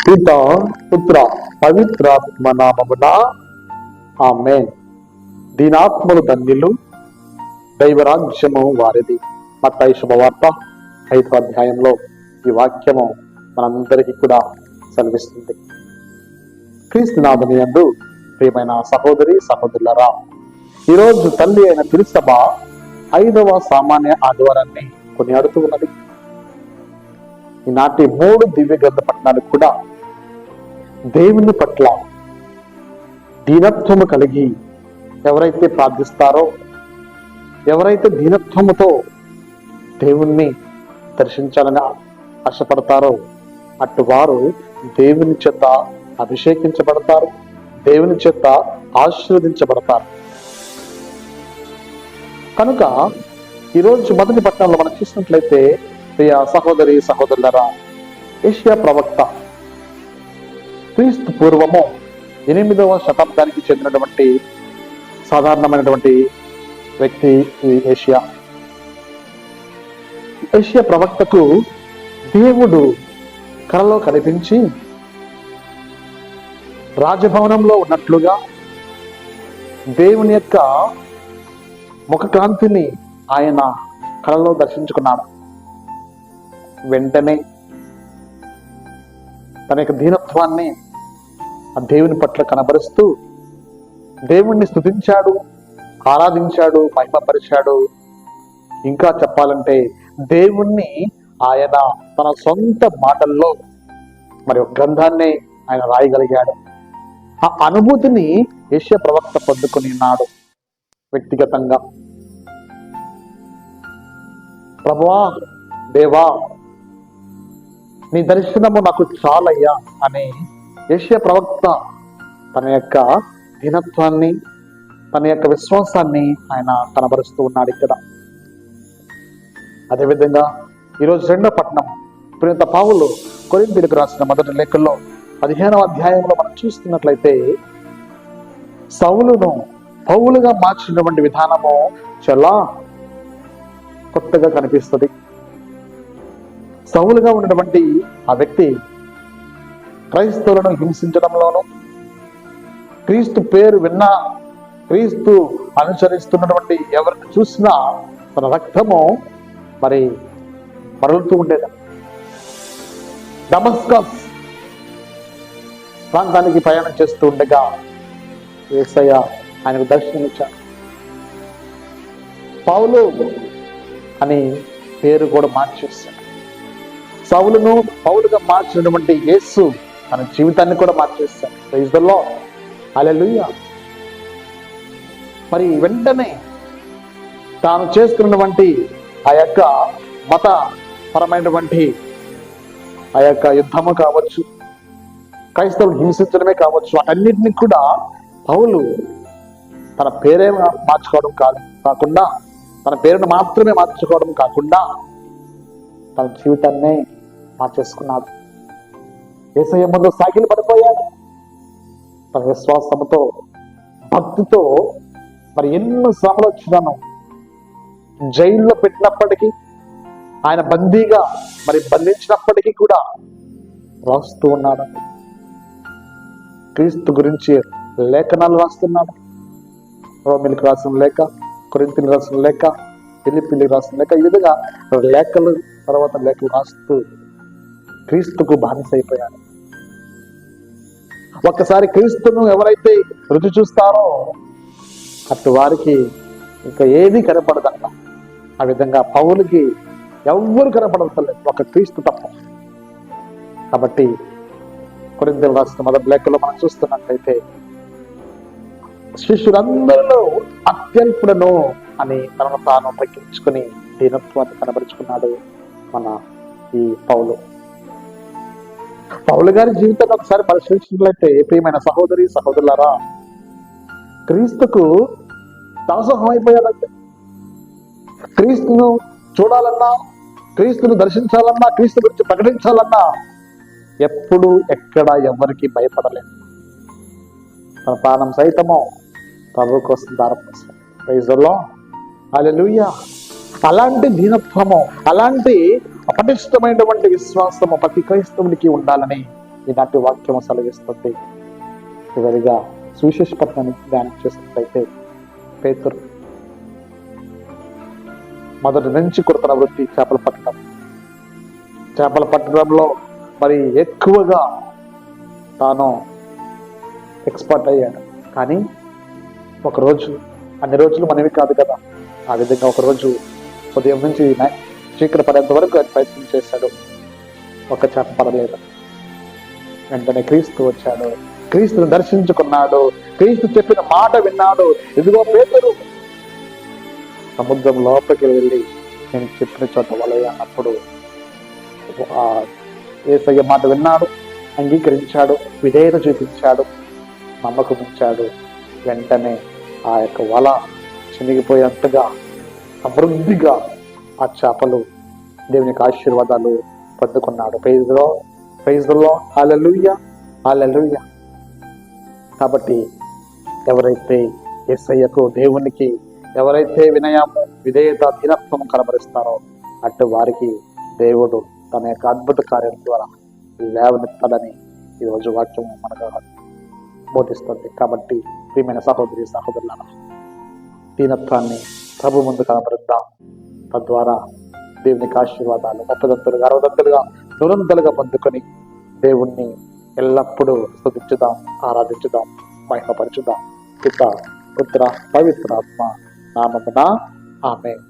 పిత పుత్ర పవిత్రాత్మ నామమున ఆమేన్. దీనాత్మలు ధన్యులు, దైవరాజ్యము వారిది. మత్తయి శుభవార్త 5వ అధ్యాయంలో ఈ వాక్యము మనందరికీ కూడా సెలవిస్తుంది. క్రీస్తునాథుని యందు ప్రియమైన సహోదరి సహోదరులరా, ఈరోజు తల్లి అయిన తిరుసభ 5వ సామాన్య ఆదివారాన్ని కొనియాడుతూ ఉన్నది. ఈనాటి 3 దివ్య గ్రంథ పట్టణాలకు కూడా దేవుని పట్ల దీనత్వము కలిగి ఎవరైతే ప్రార్థిస్తారో, ఎవరైతే దీనత్వముతో దేవుణ్ణి దర్శించాలని ఆశపడతారో అటు వారు దేవుని చేత అభిషేకించబడతారు, దేవుని చేత ఆశీర్వదించబడతారు. కనుక ఈరోజు మొదటి పట్టణంలో మనం చూసినట్లయితే, ప్రియ సహోదరి సహోదరులరా, ఏషియా ప్రవక్త క్రీస్తు పూర్వము 8వ శతాబ్దానికి చెందినటువంటి సాధారణమైనటువంటి వ్యక్తి ఈ ఏషియా. ఏషియా ప్రవక్తకు దేవుడు కలలో కనిపించి రాజభవనంలో ఉన్నట్లుగా దేవుని యొక్క ముఖకాంతిని ఆయన కలలో దర్శించుకున్నాడు. వెంటనే తన యొక్క దీనత్వాన్ని ఆ దేవుని పట్ల కనబరుస్తూ దేవుణ్ణి స్తుతించాడు, ఆరాధించాడు, మహిమపరిచాడు. ఇంకా చెప్పాలంటే దేవుణ్ణి ఆయన తన సొంత మాటల్లో మరి ఒక గ్రంథాన్ని ఆయన రాయగలిగాడు. ఆ అనుభూతిని ఏషియా ప్రవక్త పొందుకుని ఉన్నాడు వ్యక్తిగతంగా. ప్రభువా, దేవా, నీ దర్శనము నాకు చాలయ్యా అని ఏషియా ప్రవక్త తన యొక్క దీనత్వాన్ని, తన యొక్క విశ్వాసాన్ని ఆయన కనబరుస్తూ ఉన్నాడు ఇక్కడ. అదేవిధంగా ఈరోజు 2వ పట్టణం పునీత పౌలు కొరింథీయులకు రాసిన మొదటి లేఖల్లో 15వ అధ్యాయంలో మనం చూస్తున్నట్లయితే, సౌలును పౌలుగా మార్చినటువంటి విధానము చాలా కొత్తగా కనిపిస్తుంది. సౌలుగా ఉన్నటువంటి ఆ వ్యక్తి క్రైస్తవులను హింసించడంలోనూ, క్రీస్తు పేరు విన్నా, క్రీస్తు అనుసరిస్తున్నటువంటి ఎవరిని చూసినా తన రక్తము మరి మరలుతూ ఉండేది. డమస్కస్ ప్రాంతానికి ప్రయాణం చేస్తూ ఉండగా యేసయ్య ఆయనకు దర్శనమిచ్చాడు. పౌలు అని పేరు కూడా మార్చేశాడు. సౌలును పౌలుగా మార్చినటువంటి యేసు తన జీవితాన్ని కూడా మార్చేస్తాడు. ప్రైజ్ ది లార్డ్, హల్లెలూయా. మరి వెంటనే తాను చేసుకున్నటువంటి ఆ యొక్క మతపరమైనటువంటి ఆ యొక్క యుద్ధము కావచ్చు, క్రైస్తవులు హింసించడమే కావచ్చు, అన్నిటినీ కూడా పౌలు తన పేరే మార్చుకోవడం కాకుండా, తన పేరును మాత్రమే మార్చుకోవడం కాకుండా తన జీవితాన్నే మార్చేసుకున్నాడు. యేసయ్య ముందు సాగిలు పడిపోయాడు. తన విశ్వాసముతో, భక్తితో మరి ఎన్నో శ్రమలు వచ్చినాను, జైల్లో పెట్టినప్పటికీ, ఆయన బందీగా మరి బంధించినప్పటికీ కూడా రాస్తూ ఉన్నాడు. క్రీస్తు గురించి లేఖనాలు రాస్తున్నాడు. రోమిలకు రాసిన లేఖ, కొరింథీయులకు రాసిన లేఖ, ఫిలిప్పీలకు రాసిన లేఖ, ఈ విధంగా లేఖలు తర్వాత లేఖలు రాస్తూ క్రీస్తుకు బానిసైపోయాడు. ఒక్కసారి క్రీస్తును ఎవరైతే రుచి చూస్తారో అటు వారికి ఇంకా ఏది కనపడదంట. ఆ విధంగా పౌలుకి ఎవ్వరు కనపడలేదు, ఒక క్రీస్తు తప్ప. కాబట్టి కొరింథీయులకు రాసిన మొదటి లేఖలో మనం చూస్తున్నట్లయితే, శిష్యులందరిలో అత్యల్పుడను అని తనను తాను తగ్గించుకుని దీనత్వాన్ని కనబరుచుకున్నాడు మన ఈ పౌలు. పౌలు గారి జీవితాన్ని ఒకసారి పరిశీలించినట్లయితే, ప్రియమైన సహోదరి సహోదరులారా, క్రీస్తుకు దాసోహం అయిపోయాడంటే, క్రీస్తును చూడాలన్నా, క్రీస్తును దర్శించాలన్నా, క్రీస్తు గురించి ప్రకటించాలన్నా ఎప్పుడు ఎక్కడ ఎవరికి భయపడలేదు. తన ప్రాణం సైతము ప్రభు కోసం దారపోసాడు. ప్రైజ్ ది లార్డ్, హల్లెలూయా. అలాంటి దీనత్వము, అలాంటి అపటిష్టమైనటువంటి విశ్వాసము ప్రతి క్రైస్తవునికి ఉండాలని ఈనాటి వాక్యం సెలవిస్తుంది. చివరిగా సువిశేష పట్నాన్ని ధ్యానం చేసినట్లయితే పేతురు మొదటి నుంచి కొడుతున్న వృత్తి చేపలు పట్టడం. చేపలు పట్టడంలో మరి ఎక్కువగా తాను ఎక్స్పర్ట్ అయ్యాడు. కానీ ఒకరోజు, అన్ని రోజులు మనవి కాదు కదా, ఆ విధంగా ఒకరోజు ఉదయం నుంచి చీకటి పడేంత వరకు ఆయన ప్రయత్నం చేశాడు. ఒక చేప పడలేదు. వెంటనే క్రీస్తు వచ్చాడు, క్రీస్తుని దర్శించుకున్నాడు, క్రీస్తు చెప్పిన మాట విన్నాడు. ఇదిగో పేతురు, సముద్రం లోపలికి వెళ్ళి నేను చెప్పిన చోట వలయ అన్నప్పుడు ఆ యేసయ్య మాట విన్నాడు, అంగీకరించాడు, విధేయత చూపించాడు, నమ్మకం ఉంచాడు. వెంటనే ఆ యొక్క వల చినిగిపోయేంతగా సమృద్ధిగా ఆ చేపలు దేవునికి ఆశీర్వాదాలు పొందుకున్నాడు. ప్రైజ్ ది లార్డ్, హల్లెలూయా, హల్లెలూయా. కాబట్టి ఎవరైతే యేసయ్యకు, దేవునికి ఎవరైతే వినయము, విధేయత, దినత్వం కనబరుస్తారో అటు వారికి దేవుడు తన యొక్క అద్భుత కార్యం ద్వారా లేవనెత్తాలని ఈరోజు వాక్యం మనకు బోధిస్తుంది. కాబట్టి ప్రియమైన సహోదరి సహోదరులారా, దీనత్వాన్ని ప్రభు ముందు కనబరుద్దాం. తద్వారా దేవునికి ఆశీర్వాదాలు 30 60 నిరంతరంగా పొందుకొని దేవుణ్ణి ఎల్లప్పుడూ స్తుతించుదాం, ఆరాధించుదాం, మహిమపరచుదాం. పిత, పుత్ర, పవిత్రాత్మ నామమున ఆమేన్.